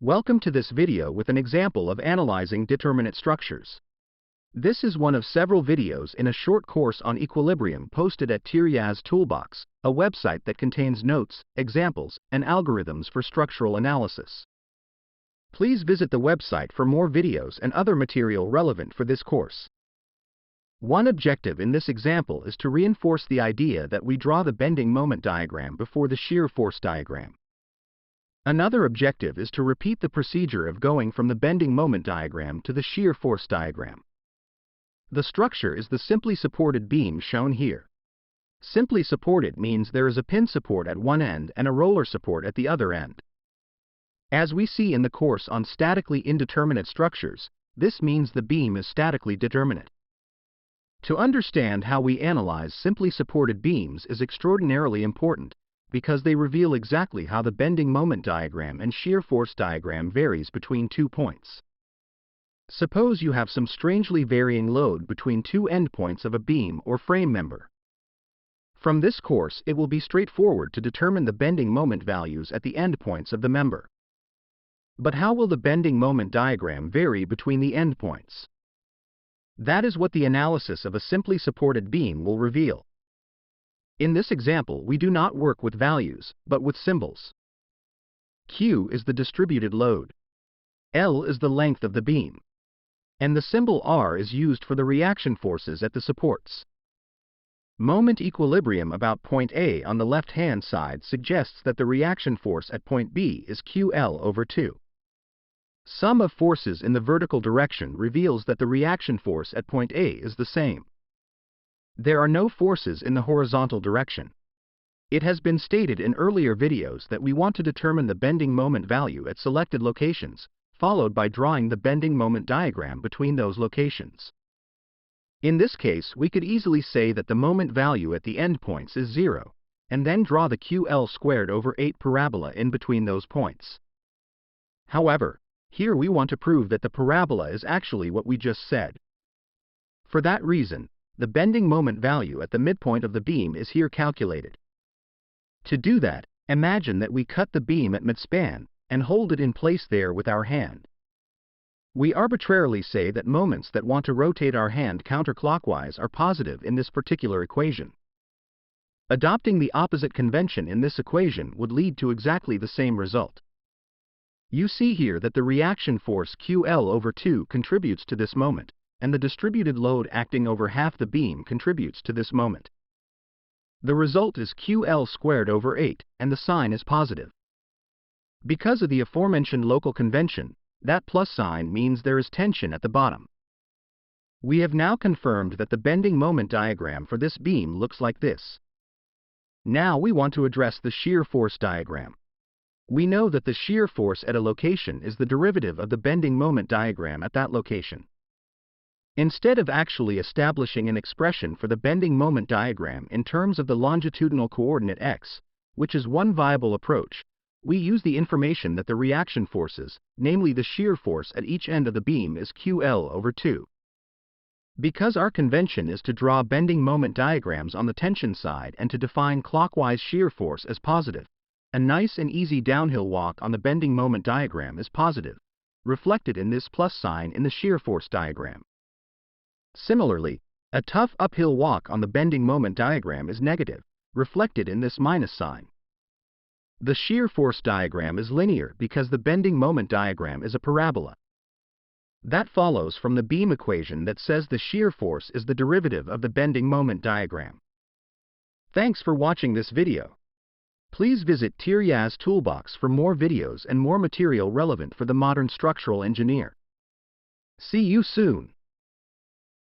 Welcome to this video with an example of analyzing determinate structures. This is one of several videos in a short course on equilibrium posted at terje.civil.ubc.ca, Toolbox, a website that contains notes, examples, and algorithms for structural analysis. Please visit the website for more videos and other material relevant for this course. One objective in this example is to reinforce the idea that we draw the bending moment diagram before the shear force diagram. Another objective is to repeat the procedure of going from the bending moment diagram to the shear force diagram. The structure is the simply supported beam shown here. Simply supported means there is a pin support at one end and a roller support at the other end. As we see in the course on statically indeterminate structures, this means the beam is statically determinate. To understand how we analyze simply supported beams is extraordinarily important, because they reveal exactly how the bending moment diagram and shear force diagram varies between 2 points. Suppose you have some strangely varying load between two endpoints of a beam or frame member. From this course, it will be straightforward to determine the bending moment values at the endpoints of the member. But how will the bending moment diagram vary between the endpoints? That is what the analysis of a simply supported beam will reveal. In this example, we do not work with values, but with symbols. Q is the distributed load. L is the length of the beam. And the symbol R is used for the reaction forces at the supports. Moment equilibrium about point A on the left-hand side suggests that the reaction force at point B is QL/2. Sum of forces in the vertical direction reveals that the reaction force at point A is the same. There are no forces in the horizontal direction. It has been stated in earlier videos that we want to determine the bending moment value at selected locations, followed by drawing the bending moment diagram between those locations. In this case, we could easily say that the moment value at the endpoints is 0, and then draw the QL²/8 parabola in between those points. However, here we want to prove that the parabola is actually what we just said. For that reason, the bending moment value at the midpoint of the beam is here calculated. To do that, imagine that we cut the beam at midspan and hold it in place there with our hand. We arbitrarily say that moments that want to rotate our hand counterclockwise are positive in this particular equation. Adopting the opposite convention in this equation would lead to exactly the same result. You see here that the reaction force QL/2 contributes to this moment, and the distributed load acting over half the beam contributes to this moment. The result is QL²/8, and the sign is positive. Because of the aforementioned local convention, that plus sign means there is tension at the bottom. We have now confirmed that the bending moment diagram for this beam looks like this. Now we want to address the shear force diagram. We know that the shear force at a location is the derivative of the bending moment diagram at that location. Instead of actually establishing an expression for the bending moment diagram in terms of the longitudinal coordinate x, which is one viable approach, we use the information that the reaction forces, namely the shear force at each end of the beam, is QL/2. Because our convention is to draw bending moment diagrams on the tension side and to define clockwise shear force as positive, a nice and easy downhill walk on the bending moment diagram is positive, reflected in this plus sign in the shear force diagram. Similarly, a tough uphill walk on the bending moment diagram is negative, reflected in this minus sign. The shear force diagram is linear because the bending moment diagram is a parabola. That follows from the beam equation that says the shear force is the derivative of the bending moment diagram. Thanks for watching this video. Please visit terje's Toolbox for more videos and more material relevant for the modern structural engineer. See you soon.